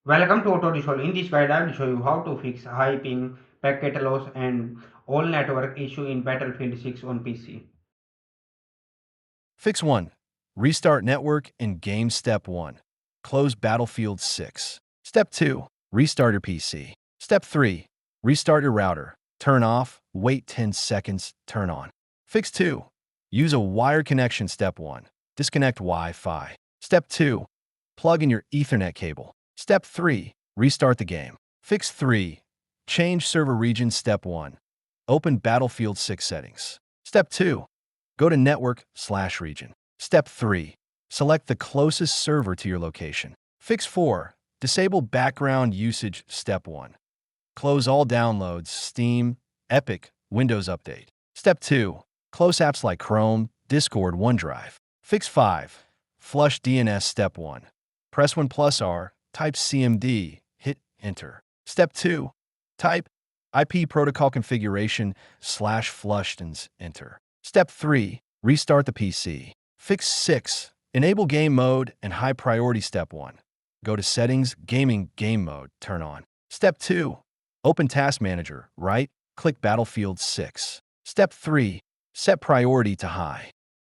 Welcome to Auto Resolve. In this guide, I will show you how to fix high ping, packet loss, and all network issue in Battlefield 6 on PC. Fix 1. Restart network in game Step 1. Close Battlefield 6. Step 2. Restart your PC. Step 3. Restart your router. Turn off, wait 10 seconds, turn on. Fix 2. Use a wired connection. Step 1. Disconnect Wi-Fi. Step 2. Plug in your Ethernet cable. Step 3. Restart the game. Fix 3. Change server region. Step 1. Open Battlefield 6 settings. Step 2. Go to network/region. Step 3. Select the closest server to your location. Fix 4. Disable background usage. Step 1. Close all downloads, Steam, Epic, Windows Update. Step 2. Close apps like Chrome, Discord, OneDrive. Fix 5. Flush DNS. Step 1. Press 1 plus R, type CMD, hit Enter. Step 2. Type IP protocol configuration /flushed and enter. Step 3. Restart the PC. Fix 6. Enable game mode and high priority. Step 1. Go to Settings, Gaming, Game Mode, turn on. Step 2. Open Task Manager, right? Click Battlefield 6. Step 3. Set priority to high.